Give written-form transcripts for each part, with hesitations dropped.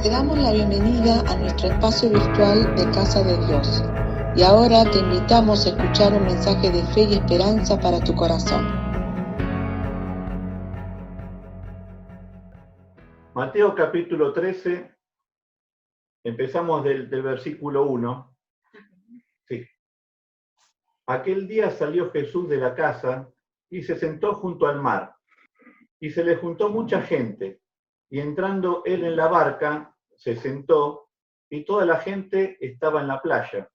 Te damos la bienvenida a nuestro espacio virtual de Casa de Dios. Y ahora te invitamos a escuchar un mensaje de fe y esperanza para tu corazón. Mateo capítulo 13, empezamos del versículo 1. Sí. Aquel día salió Jesús de la casa y se sentó junto al mar. Y se le juntó mucha gente. Y entrando él en la barca, se sentó, y toda la gente estaba en la playa.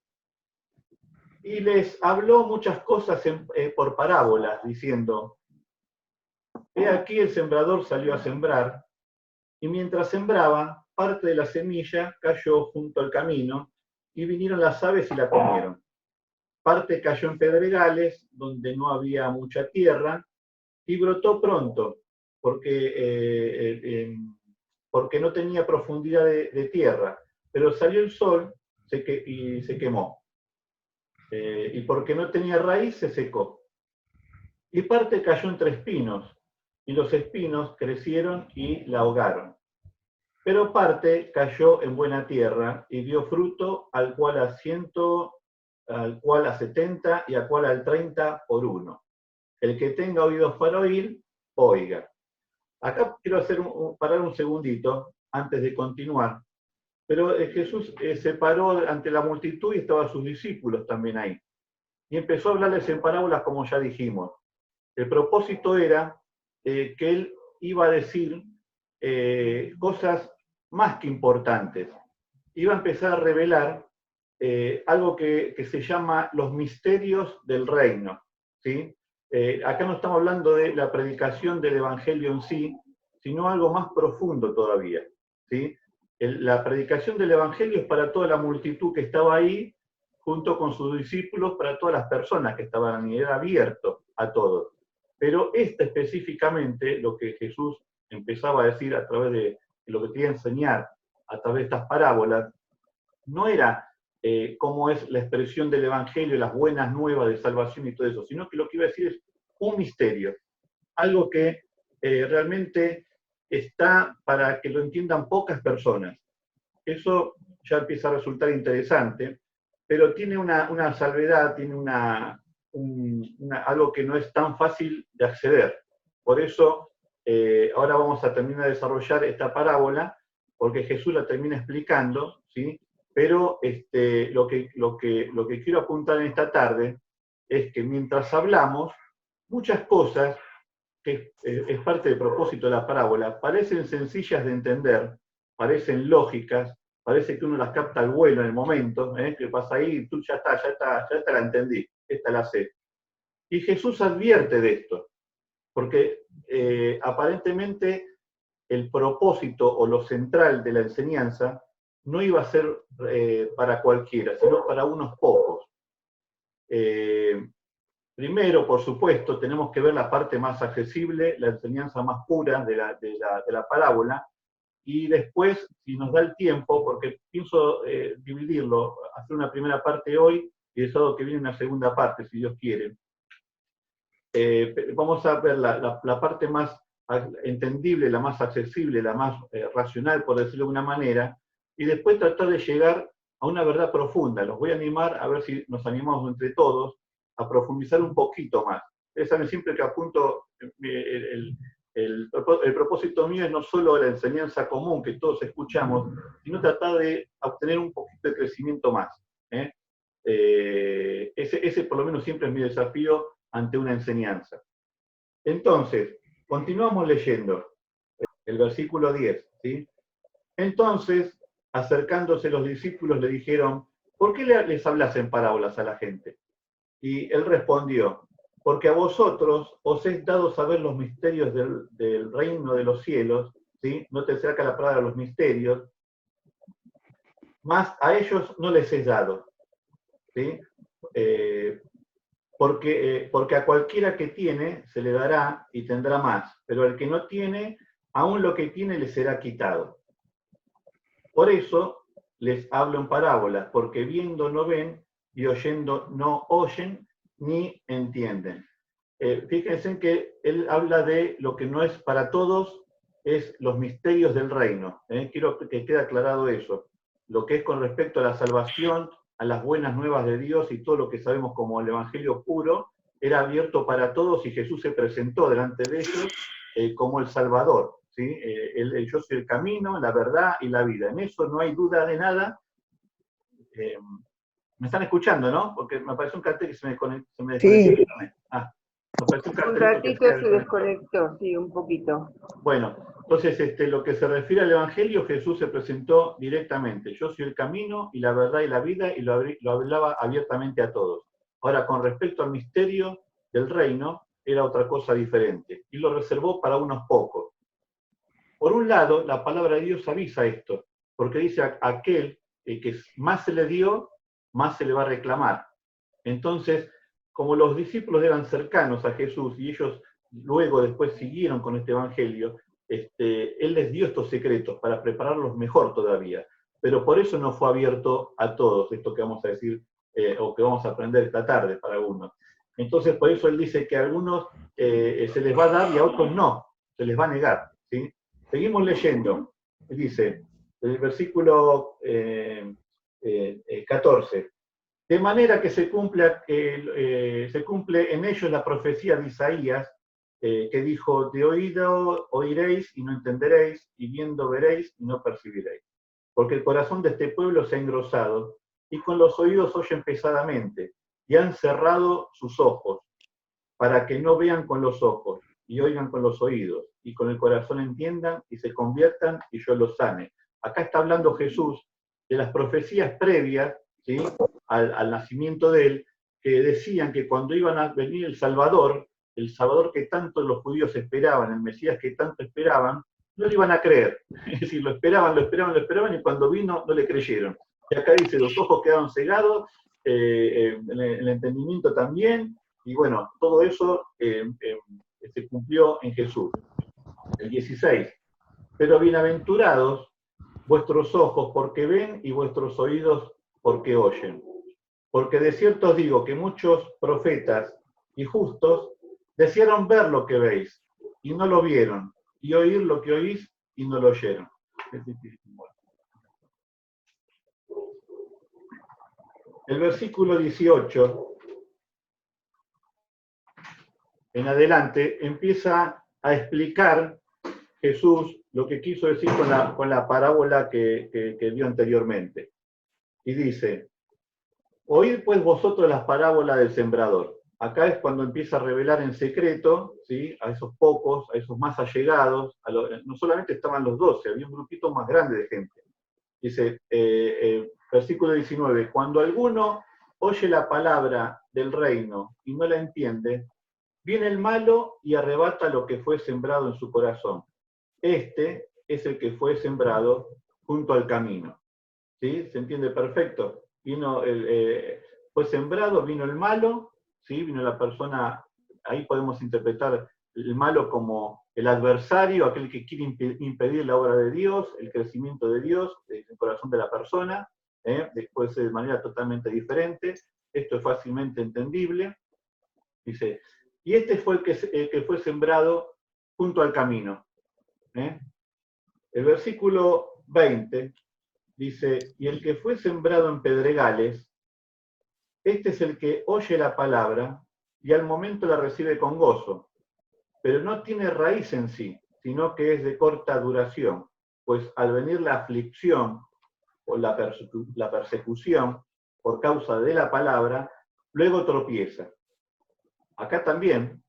Y les habló muchas cosas por parábolas, diciendo: He aquí el sembrador salió a sembrar, y mientras sembraba, parte de la semilla cayó junto al camino, y vinieron las aves y la comieron. Parte cayó en pedregales, donde no había mucha tierra, y brotó pronto, porque no tenía profundidad de tierra. Pero salió el sol y se quemó. Y porque no tenía raíz, se secó. Y parte cayó entre espinos, y los espinos crecieron y la ahogaron. Pero parte cayó en buena tierra y dio fruto, al cual a 100, al cual a 70 y al cual al 30 por uno. El que tenga oídos para oír, oiga. Acá quiero parar un segundito antes de continuar. Pero Jesús se paró ante la multitud y estaban sus discípulos también ahí. Y empezó a hablarles en parábolas, como ya dijimos. El propósito era que él iba a decir cosas más que importantes. Iba a empezar a revelar algo que se llama los misterios del reino, ¿sí? Acá no estamos hablando de la predicación del evangelio en sí, sino algo más profundo todavía, ¿sí? La predicación del evangelio es para toda la multitud que estaba ahí, junto con sus discípulos, para todas las personas que estaban ahí, era abierto a todos. Pero específicamente, lo que Jesús empezaba a decir a través de lo que quería enseñar, a través de estas parábolas, no era cómo es la expresión del evangelio, las buenas nuevas de salvación y todo eso, sino que lo que iba a decir es un misterio, algo que realmente está para que lo entiendan pocas personas. Eso ya empieza a resultar interesante, pero tiene una salvedad, tiene algo que no es tan fácil de acceder. Por eso, ahora vamos a terminar de desarrollar esta parábola, porque Jesús la termina explicando, ¿sí? Pero lo que quiero apuntar en esta tarde es que mientras hablamos, muchas cosas, que es parte del propósito de la parábola, parecen sencillas de entender, parecen lógicas, parece que uno las capta al vuelo en el momento, que pasa ahí, tú ya está, la entendí, esta la sé. Y Jesús advierte de esto, porque aparentemente el propósito o lo central de la enseñanza no iba a ser para cualquiera, sino para unos pocos. Primero, por supuesto, tenemos que ver la parte más accesible, la enseñanza más pura de la parábola, y después, si nos da el tiempo, porque pienso dividirlo, hacer una primera parte hoy y el sábado que viene una segunda parte, si Dios quiere. Vamos a ver la parte más entendible, la más accesible, la más racional, por decirlo de una manera, y después tratar de llegar a una verdad profunda. Los voy a animar a ver si nos animamos entre todos a profundizar un poquito más. Ustedes saben siempre que apunto, el propósito mío es no solo la enseñanza común que todos escuchamos, sino tratar de obtener un poquito de crecimiento más. Ese por lo menos siempre es mi desafío ante una enseñanza. Entonces, continuamos leyendo el versículo 10, ¿sí? Entonces, acercándose los discípulos le dijeron: ¿por qué les hablas en parábolas a la gente? Y él respondió: porque a vosotros os es dado saber los misterios del reino de los cielos, ¿sí? No te acerca la palabra los misterios, mas a ellos no les es dado, ¿sí? Porque a cualquiera que tiene se le dará y tendrá más, pero al que no tiene, aún lo que tiene le será quitado. Por eso les hablo en parábolas, porque viendo no ven y oyendo no oyen ni entienden. Fíjense que él habla de lo que no es para todos es los misterios del reino. Quiero que quede aclarado eso. Lo que es con respecto a la salvación, a las buenas nuevas de Dios y todo lo que sabemos como el Evangelio puro, era abierto para todos y Jesús se presentó delante de ellos como el Salvador. ¿Sí? Yo soy el camino, la verdad y la vida. En eso no hay duda de nada. Me están escuchando, ¿no? Porque me apareció un cartel que se me desconectó. Sí. Un ratito se desconectó, sí, un poquito. Bueno, entonces lo que se refiere al Evangelio, Jesús se presentó directamente. Yo soy el camino y la verdad y la vida, y lo hablaba abiertamente a todos. Ahora, con respecto al misterio del reino, era otra cosa diferente. Y lo reservó para unos pocos. Por un lado, la palabra de Dios avisa esto, porque dice aquel que más se le dio, más se le va a reclamar. Entonces, como los discípulos eran cercanos a Jesús y ellos luego después siguieron con este evangelio, Él les dio estos secretos para prepararlos mejor todavía. Pero por eso no fue abierto a todos, esto que vamos a decir, o que vamos a aprender esta tarde para algunos. Entonces, por eso Él dice que a algunos se les va a dar y a otros no, se les va a negar. ¿Sí? Seguimos leyendo. Dice, el versículo 14. De manera que se cumple en ellos la profecía de Isaías, que dijo, de oído oiréis y no entenderéis, y viendo veréis y no percibiréis. Porque el corazón de este pueblo se ha engrosado, y con los oídos oyen pesadamente, y han cerrado sus ojos, para que no vean con los ojos, y oigan con los oídos, y con el corazón entiendan, y se conviertan, y yo los sane. Acá está hablando Jesús de las profecías previas, ¿sí?, al nacimiento de él, que decían que cuando iban a venir el Salvador que tanto los judíos esperaban, el Mesías que tanto esperaban, no le iban a creer. Es decir, lo esperaban, y cuando vino no le creyeron. Y acá dice, los ojos quedaron cegados, el entendimiento también, y bueno, todo eso se cumplió en Jesús. El 16. Pero bienaventurados vuestros ojos porque ven y vuestros oídos porque oyen. Porque de cierto os digo que muchos profetas y justos desearon ver lo que veis y no lo vieron, y oír lo que oís y no lo oyeron. El versículo 18 en adelante empieza a explicar Jesús lo que quiso decir con la parábola que dio anteriormente. Y dice, oíd pues vosotros las parábolas del sembrador. Acá es cuando empieza a revelar en secreto, ¿sí?, a esos pocos, a esos más allegados, no solamente estaban los 12, había un grupito más grande de gente. Dice, versículo 19, cuando alguno oye la palabra del reino y no la entiende, viene el malo y arrebata lo que fue sembrado en su corazón. Este es el que fue sembrado junto al camino. ¿Sí? ¿Se entiende perfecto? Fue sembrado, vino el malo, ¿sí? Vino la persona, ahí podemos interpretar el malo como el adversario, aquel que quiere impedir la obra de Dios, el crecimiento de Dios, el corazón de la persona, puede ser de manera totalmente diferente, esto es fácilmente entendible. Dice, y este fue el que fue sembrado junto al camino. El versículo 20 dice, y el que fue sembrado en pedregales, este es el que oye la palabra y al momento la recibe con gozo, pero no tiene raíz en sí, sino que es de corta duración, pues al venir la aflicción o la persecución por causa de la palabra, luego tropieza. Acá también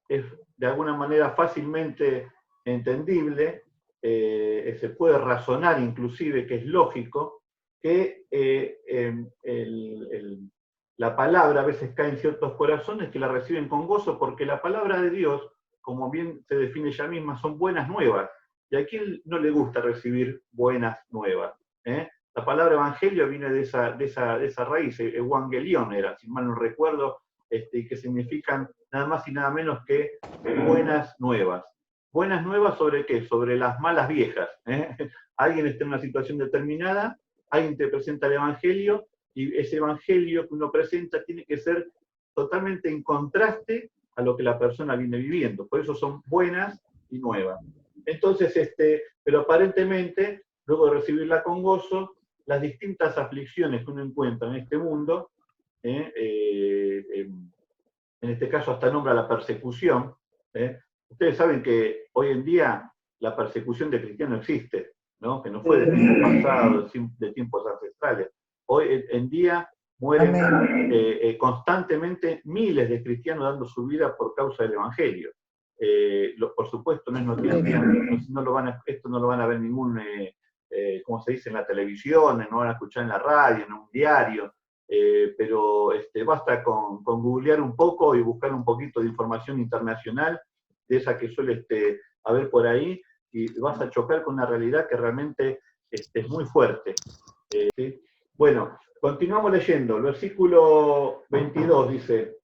es de alguna manera fácilmente entendible, se puede razonar inclusive que es lógico, que la palabra a veces cae en ciertos corazones que la reciben con gozo, porque la palabra de Dios, como bien se define ella misma, son buenas nuevas. ¿Y a quién no le gusta recibir buenas nuevas? La palabra evangelio viene de esa raíz, evangelión era, si mal no recuerdo, que significan nada más y nada menos que buenas nuevas. ¿Buenas nuevas sobre qué? Sobre las malas viejas. Alguien está en una situación determinada, alguien te presenta el evangelio, y ese evangelio que uno presenta tiene que ser totalmente en contraste a lo que la persona viene viviendo. Por eso son buenas y nuevas. Entonces, pero aparentemente, luego de recibirla con gozo, las distintas aflicciones que uno encuentra en este mundo, en este caso hasta nombra la persecución. Ustedes saben que hoy en día la persecución de cristianos existe, ¿no? Que no fue de tiempos pasados, de tiempos ancestrales. Hoy en día mueren constantemente miles de cristianos dando su vida por causa del Evangelio. Por supuesto no es noticia, esto no lo van a ver ningún, como se dice, en la televisión, no van a escuchar en la radio, en un diario, pero basta con googlear un poco y buscar un poquito de información internacional, de esa que suele haber por ahí, y vas a chocar con una realidad que realmente es muy fuerte. ¿Sí? Bueno, continuamos leyendo. El versículo 22 dice: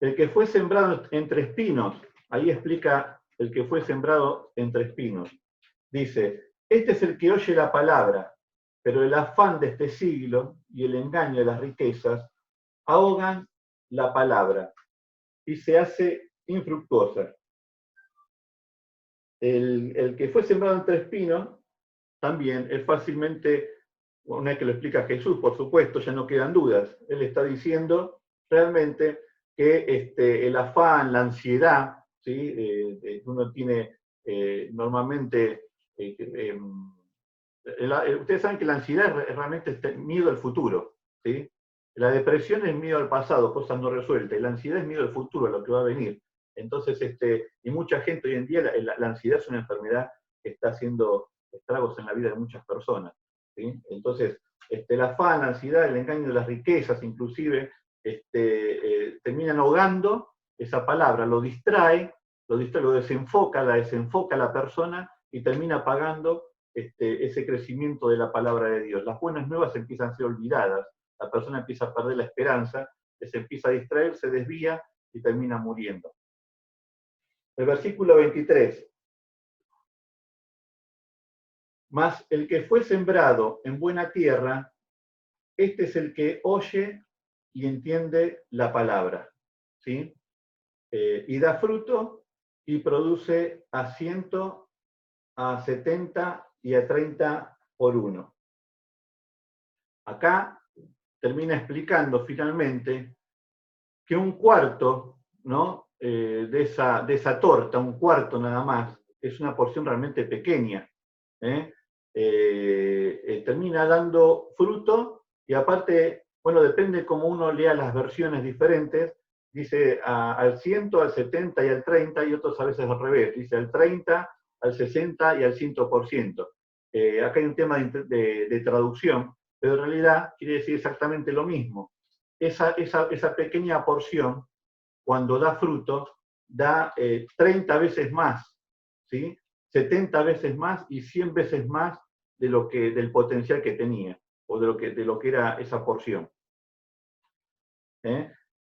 el que fue sembrado entre espinos, ahí explica el que fue sembrado entre espinos. Dice: este es el que oye la palabra, pero el afán de este siglo y el engaño de las riquezas ahogan la palabra y se hace infructuosa. El que fue sembrado entre espinos también es fácilmente, una vez que lo explica Jesús, por supuesto, ya no quedan dudas. Él está diciendo realmente que el afán, la ansiedad, ¿sí? Uno tiene normalmente... ustedes saben que la ansiedad es realmente miedo al futuro, ¿sí? La depresión es miedo al pasado, cosas no resueltas, y la ansiedad es miedo al futuro, a lo que va a venir. Entonces, y mucha gente hoy en día, la ansiedad es una enfermedad que está haciendo estragos en la vida de muchas personas, ¿sí? Entonces, el afán, la ansiedad, el engaño de las riquezas, inclusive, terminan ahogando esa palabra, lo distrae, lo desenfoca, la desenfoca a la persona y termina apagando ese crecimiento de la palabra de Dios. Las buenas nuevas empiezan a ser olvidadas, la persona empieza a perder la esperanza, se empieza a distraer, se desvía y termina muriendo. El versículo 23. Mas el que fue sembrado en buena tierra, este es el que oye y entiende la palabra, ¿sí? Y da fruto y produce a 100, a 70 y a 30 por uno. Acá termina explicando finalmente que un cuarto, ¿no? de esa torta, un cuarto nada más, es una porción realmente pequeña. Termina dando fruto y aparte, bueno, depende cómo uno lea las versiones diferentes, dice al 100, al 70 y al 30, y otros a veces al revés, dice al 30, al 60 y al 100%. Acá hay un tema de traducción, pero en realidad quiere decir exactamente lo mismo. Esa pequeña porción, cuando da fruto, da 30 veces más, ¿sí? 70 veces más y 100 veces más del potencial que tenía, o de lo que era esa porción.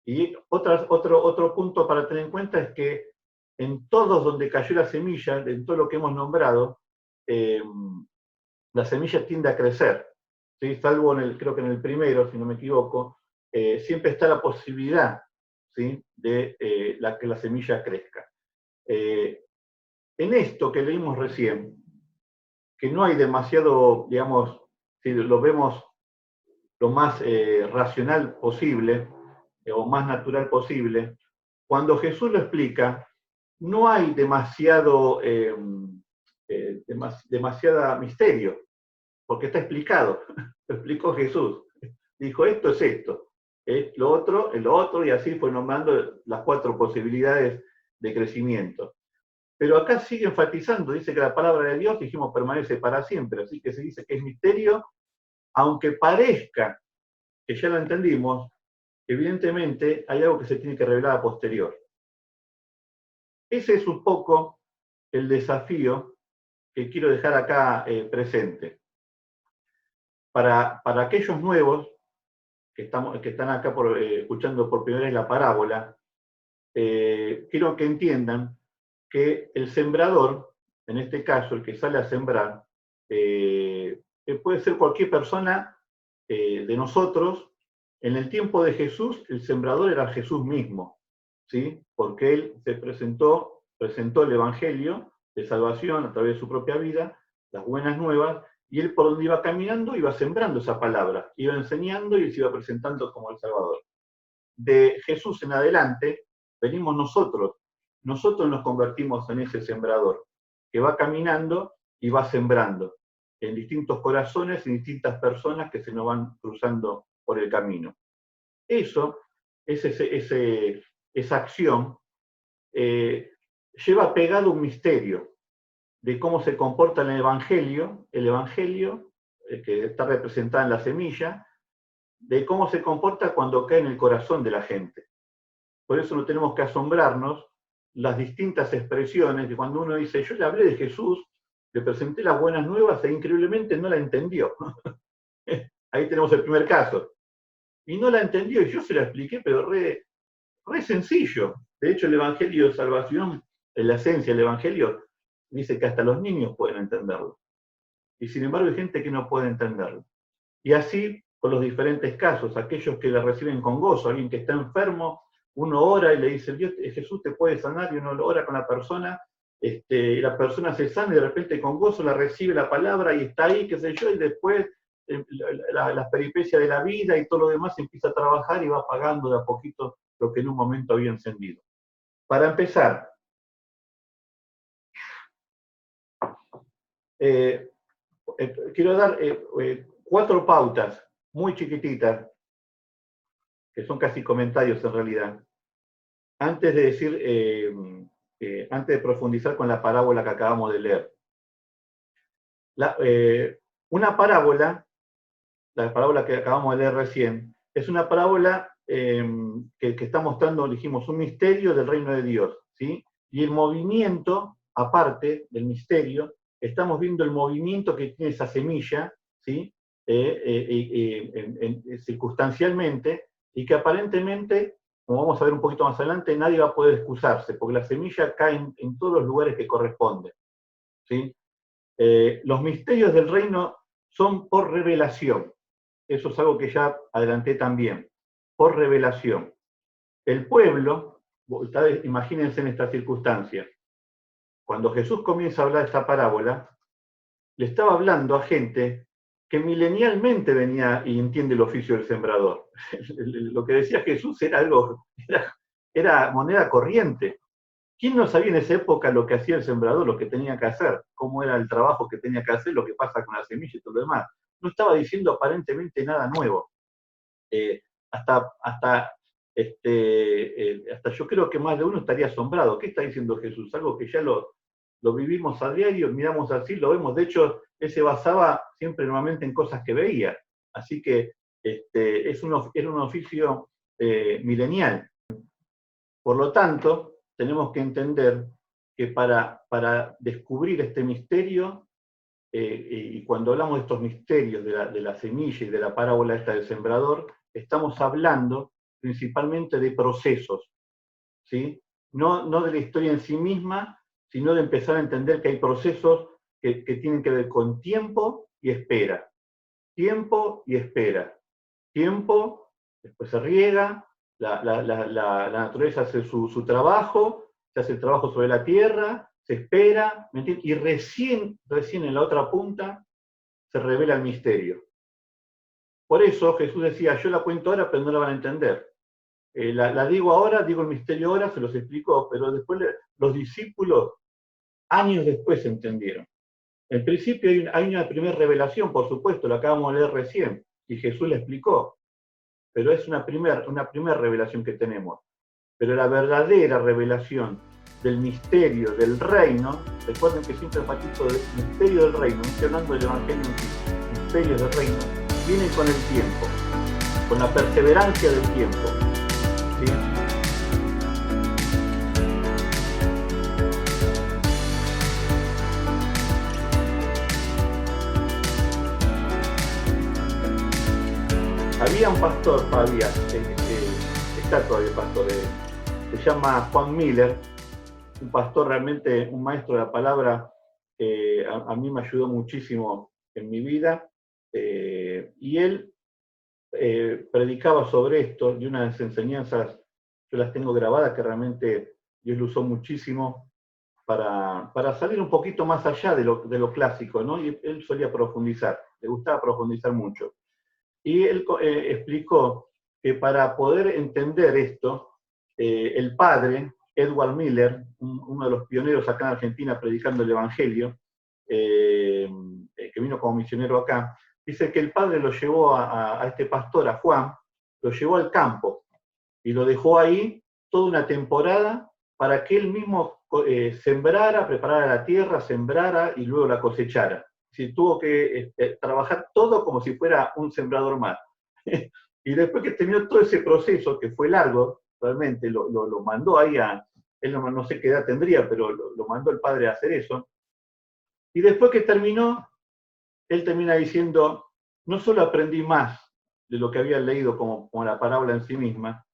Y otro punto para tener en cuenta es que en todos donde cayó la semilla, en todo lo que hemos nombrado, la semilla tiende a crecer, ¿sí? Salvo creo que en el primero, si no me equivoco, siempre está la posibilidad, ¿sí? de que la semilla crezca. En esto que leímos recién, que no hay demasiado, digamos, si lo vemos lo más racional posible, o más natural posible, cuando Jesús lo explica, no hay demasiado misterio, porque está explicado, lo explicó Jesús. Dijo, esto es esto, lo otro es lo otro, y así fue nombrando las 4 posibilidades de crecimiento. Pero acá sigue enfatizando, dice que la palabra de Dios, dijimos, permanece para siempre, así que se dice que es misterio, aunque parezca que ya lo entendimos, evidentemente hay algo que se tiene que revelar a posterior. Ese es un poco el desafío que quiero dejar acá presente. Para aquellos nuevos que están acá escuchando por primera vez la parábola, quiero que entiendan que el sembrador, en este caso el que sale a sembrar, puede ser cualquier persona de nosotros. En el tiempo de Jesús, el sembrador era Jesús mismo, ¿sí? Porque él presentó el Evangelio de salvación a través de su propia vida, las buenas nuevas, y él por donde iba caminando iba sembrando esa palabra, iba enseñando y se iba presentando como el Salvador. De Jesús en adelante venimos nosotros nos convertimos en ese sembrador, que va caminando y va sembrando en distintos corazones y distintas personas que se nos van cruzando por el camino. Eso, esa acción, lleva pegado un misterio de cómo se comporta el Evangelio, que está representado en la semilla, de cómo se comporta cuando cae en el corazón de la gente. Por eso no tenemos que asombrarnos las distintas expresiones de cuando uno dice, yo le hablé de Jesús, le presenté las buenas nuevas e increíblemente no la entendió. Ahí tenemos el primer caso. Y no la entendió y yo se la expliqué, pero re sencillo. De hecho, el Evangelio de Salvación, en la esencia del Evangelio, dice que hasta los niños pueden entenderlo. Y sin embargo hay gente que no puede entenderlo. Y así con los diferentes casos, aquellos que la reciben con gozo, alguien que está enfermo, uno ora y le dice, Dios, Jesús te puede sanar, y uno ora con la persona, y la persona se sana y de repente con gozo la recibe la palabra y está ahí, qué sé yo, y después las peripecias de la vida y todo lo demás empieza a trabajar y va pagando de a poquito lo que en un momento había encendido. Para empezar, quiero dar 4 pautas muy chiquititas, que son casi comentarios en realidad, antes de decir, antes de profundizar con la parábola que acabamos de leer. Una parábola, la parábola que acabamos de leer recién, es una parábola que está mostrando, dijimos, un misterio del reino de Dios, ¿sí? Y el movimiento, aparte del misterio, estamos viendo el movimiento que tiene esa semilla, ¿sí? Circunstancialmente, y que aparentemente, como vamos a ver un poquito más adelante, nadie va a poder excusarse, porque la semilla cae en todos los lugares que corresponden, ¿sí? Los misterios del reino son por revelación. Eso es algo que ya adelanté también. Por revelación. El pueblo, imagínense en esta circunstancia, cuando Jesús comienza a hablar esta parábola, le estaba hablando a gente que milenialmente venía y entiende el oficio del sembrador. Lo que decía Jesús era moneda corriente. ¿Quién no sabía en esa época lo que hacía el sembrador, lo que tenía que hacer, cómo era el trabajo que tenía que hacer, lo que pasa con la semilla y todo lo demás? No estaba diciendo aparentemente nada nuevo. Hasta yo creo que más de uno estaría asombrado. ¿Qué está diciendo Jesús? Algo que ya lo vivimos a diario, miramos así, lo vemos. De hecho, él se basaba siempre normalmente en cosas que veía. Así que era un oficio milenial. Por lo tanto, tenemos que entender que para descubrir este misterio, y cuando hablamos de estos misterios de la semilla y de la parábola esta del sembrador, estamos hablando principalmente de procesos, ¿sí? No de la historia en sí misma, sino de empezar a entender que hay procesos que tienen que ver con tiempo y espera. Tiempo y espera. Tiempo, después se riega, la naturaleza hace su trabajo, se hace el trabajo sobre la tierra, se espera, ¿me entiendes? Y recién en la otra punta se revela el misterio. Por eso Jesús decía, yo la cuento ahora, pero no la van a entender. La digo ahora, digo el misterio ahora, se los explicó, pero después los discípulos, años después, entendieron. En principio hay una primera revelación, por supuesto, lo acabamos de leer recién, y Jesús le explicó, pero es una primera revelación que tenemos. Pero la verdadera revelación del misterio del reino, recuerden que siempre enfatizo el misterio del reino, no estoy hablando del Evangelio en sí, misterio del reino, viene con el tiempo, con la perseverancia del tiempo. ¿Sí? Había un pastor, está todavía el pastor, se llama Juan Miller, un pastor realmente, un maestro de la palabra, a mí me ayudó muchísimo en mi vida, y él predicaba sobre esto, y unas enseñanzas, yo las tengo grabadas, que realmente Dios lo usó muchísimo, para salir un poquito más allá de lo clásico, ¿no? Y él solía profundizar, le gustaba profundizar mucho. Y él explicó que para poder entender esto, el padre, Edward Miller, uno de los pioneros acá en Argentina predicando el Evangelio, que vino como misionero acá, dice que el padre lo llevó a este pastor, a Juan, lo llevó al campo y lo dejó ahí toda una temporada para que él mismo sembrara, preparara la tierra, sembrara y luego la cosechara. Si tuvo que trabajar todo como si fuera un sembrador más. Y después que terminó todo ese proceso, que fue largo, realmente lo mandó ahí él no sé qué edad tendría, pero lo mandó el padre a hacer eso. Y después que terminó, él termina diciendo, no solo aprendí más de lo que había leído como la parábola en sí misma,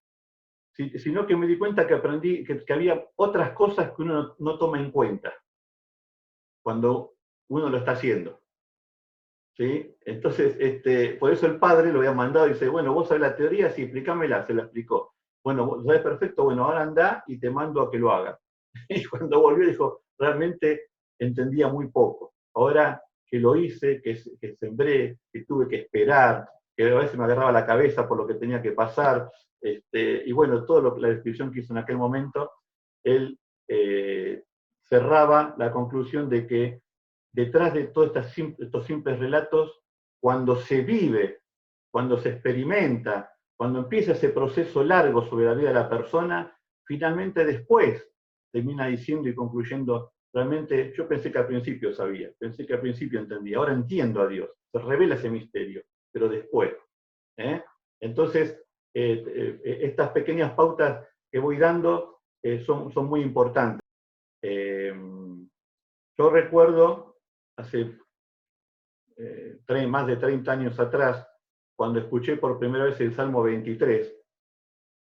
sino que me di cuenta que aprendí que había otras cosas que uno no toma en cuenta cuando uno lo está haciendo. ¿Sí? Entonces, por eso el padre lo había mandado y dice, bueno, vos sabés la teoría, sí, explícamela, se la explicó. Bueno, vos sabés perfecto, bueno, ahora andá y te mando a que lo haga. Y cuando volvió dijo, realmente entendía muy poco. Ahora que lo hice, que sembré, que tuve que esperar, que a veces me agarraba la cabeza por lo que tenía que pasar, y bueno, toda la descripción que hizo en aquel momento, él cerraba la conclusión de que detrás de todos estos simples relatos, cuando se vive, cuando se experimenta, cuando empieza ese proceso largo sobre la vida de la persona, finalmente después termina diciendo y concluyendo, realmente yo pensé que al principio sabía, pensé que al principio entendía, ahora entiendo a Dios, se revela ese misterio, pero después. Entonces, estas pequeñas pautas que voy dando son muy importantes. Yo recuerdo hace más de 30 años atrás, cuando escuché por primera vez el Salmo 23,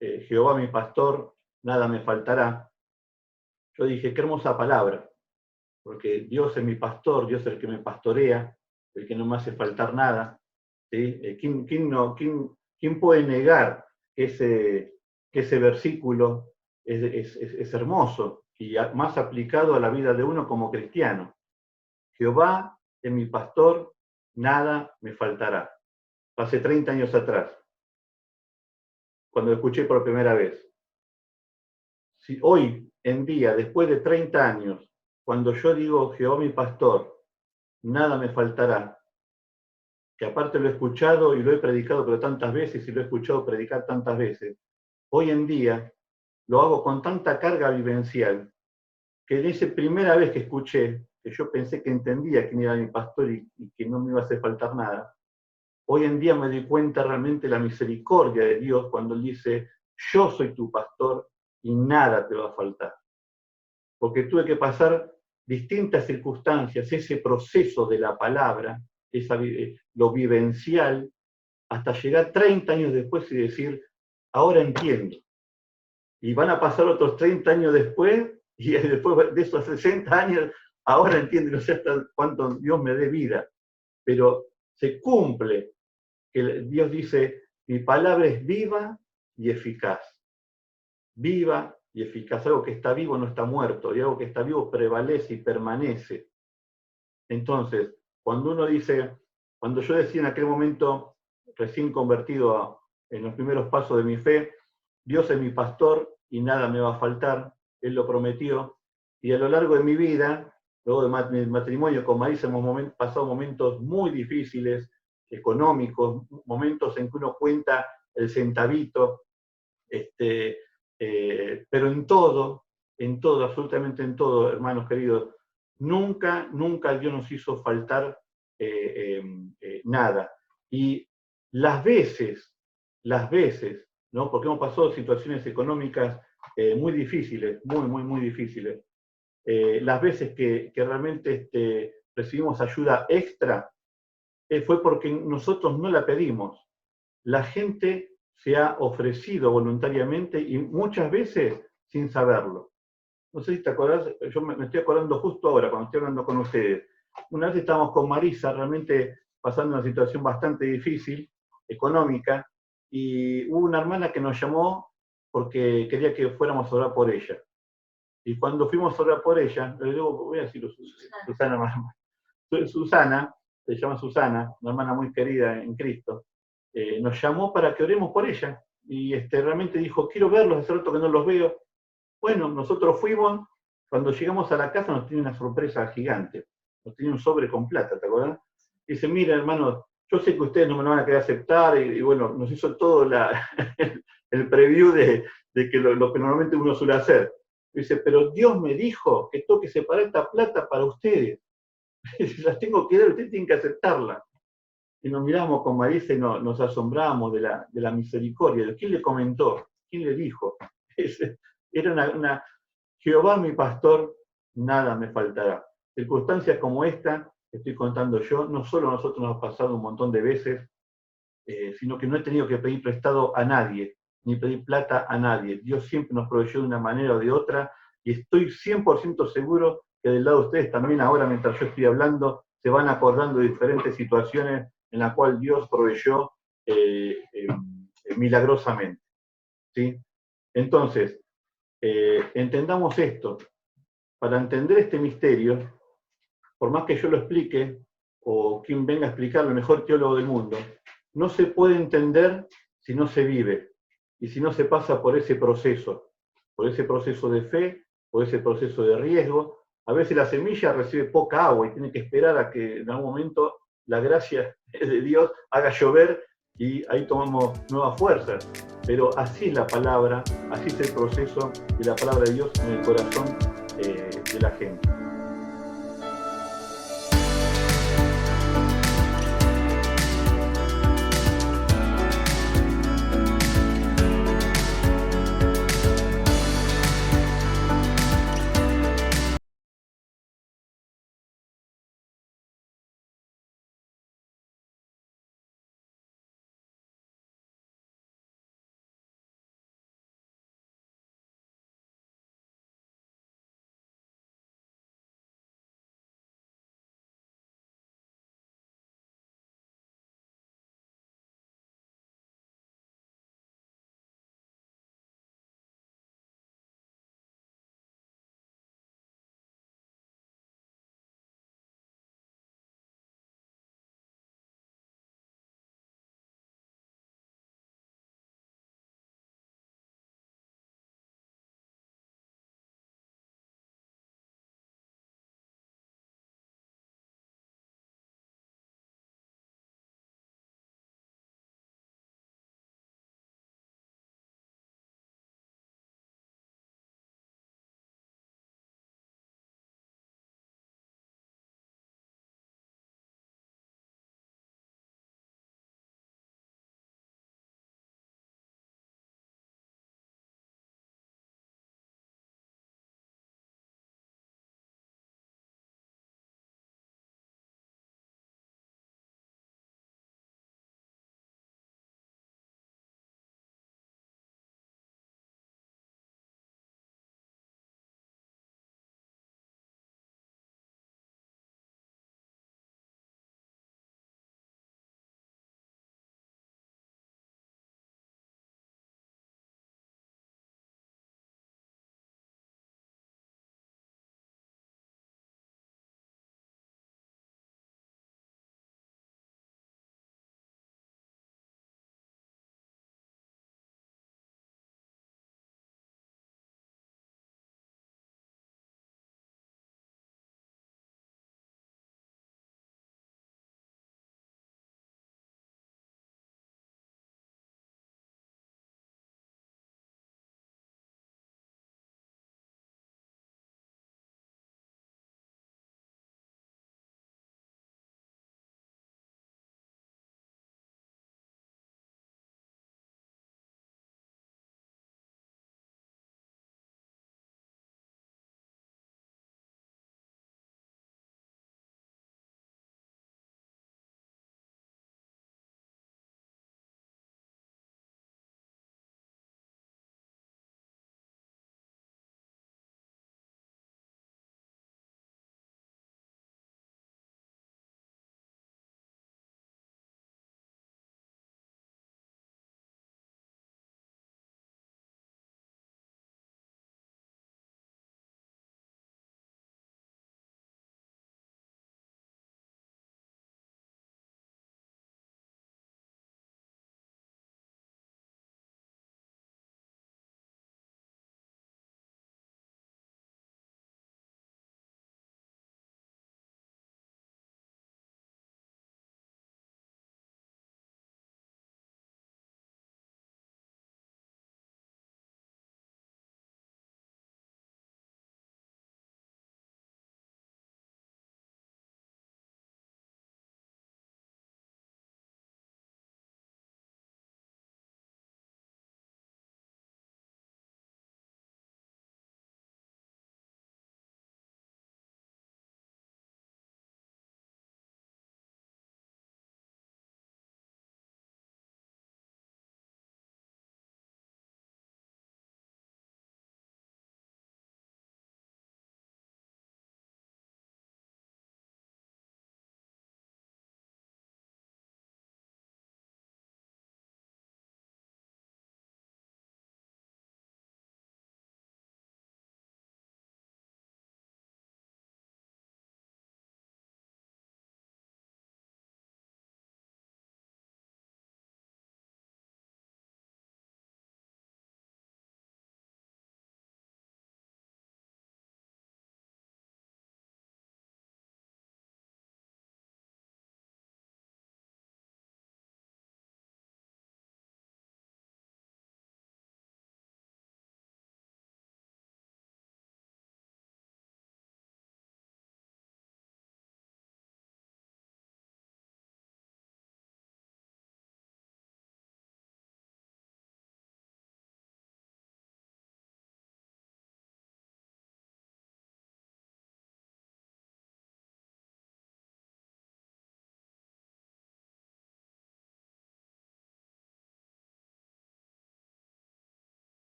Jehová mi pastor, nada me faltará, yo dije, qué hermosa palabra, porque Dios es mi pastor, Dios es el que me pastorea, el que no me hace faltar nada. ¿Sí? ¿Quién puede negar que ese versículo es hermoso y más aplicado a la vida de uno como cristiano? Jehová es mi pastor, nada me faltará. Hace 30 años atrás, cuando lo escuché por primera vez. Si hoy en día, después de 30 años, cuando yo digo Jehová mi pastor, nada me faltará, que aparte lo he escuchado y lo he predicado pero tantas veces y lo he escuchado predicar tantas veces, hoy en día lo hago con tanta carga vivencial que en esa primera vez que escuché, que yo pensé que entendía quién era mi pastor y que no me iba a hacer faltar nada, hoy en día me di cuenta realmente la misericordia de Dios cuando Él dice, yo soy tu pastor y nada te va a faltar. Porque tuve que pasar distintas circunstancias, ese proceso de la palabra, lo vivencial, hasta llegar 30 años después y decir, ahora entiendo. Y van a pasar otros 30 años después, y después de esos 60 años, ahora entiendo, no sé hasta cuánto Dios me dé vida, pero se cumple que Dios dice, mi palabra es viva y eficaz. Viva y eficaz. Algo que está vivo no está muerto, y algo que está vivo prevalece y permanece. Entonces, cuando uno dice, cuando yo decía en aquel momento, recién convertido en los primeros pasos de mi fe, Dios es mi pastor y nada me va a faltar, Él lo prometió, y a lo largo de mi vida, luego de mi matrimonio con Marisa, hemos pasado momentos muy difíciles, económicos, momentos en que uno cuenta el centavito, pero en todo, absolutamente en todo, hermanos queridos, nunca Dios nos hizo faltar nada. Y las veces, ¿no? Porque hemos pasado situaciones económicas muy difíciles, muy difíciles. Las veces que realmente recibimos ayuda extra, fue porque nosotros no la pedimos. La gente se ha ofrecido voluntariamente y muchas veces sin saberlo. No sé si te acordás, yo me estoy acordando justo ahora, cuando estoy hablando con ustedes. Una vez estábamos con Marisa, realmente pasando una situación bastante difícil, económica, y hubo una hermana que nos llamó porque quería que fuéramos a orar por ella. Y cuando fuimos a orar por ella, le digo, voy a decirlo, Susana, se llama Susana, una hermana muy querida en Cristo, nos llamó para que oremos por ella. Y realmente dijo, quiero verlos, hace rato que no los veo. Bueno, nosotros fuimos, cuando llegamos a la casa nos tiene una sorpresa gigante. Nos tiene un sobre con plata, ¿te acuerdas? Dice, mira, hermano, yo sé que ustedes no me lo van a querer aceptar, y bueno, nos hizo todo el preview de que lo que normalmente uno suele hacer. Dice, pero Dios me dijo que tengo que separar esta plata para ustedes. Las tengo que dar, ustedes tienen que aceptarla. Y nos miramos con Marisa y nos asombramos de la misericordia. ¿Quién le comentó? ¿Quién le dijo? Era Jehová mi pastor, nada me faltará. Circunstancias como esta que estoy contando yo, no solo a nosotros nos ha pasado un montón de veces, sino que no he tenido que pedir prestado a nadie, ni pedir plata a nadie. Dios siempre nos proveyó de una manera o de otra, y estoy 100% seguro que del lado de ustedes también ahora, mientras yo estoy hablando, se van acordando de diferentes situaciones en las cuales Dios proveyó milagrosamente. ¿Sí? Entonces, entendamos esto. Para entender este misterio, por más que yo lo explique, o quien venga a explicarlo, el mejor teólogo del mundo, no se puede entender si no se vive, y si no se pasa por ese proceso de fe, por ese proceso de riesgo. A veces la semilla recibe poca agua y tiene que esperar a que en algún momento la gracia de Dios haga llover y ahí tomamos nuevas fuerzas. Pero así es la palabra, así es el proceso de la palabra de Dios en el corazón de la gente.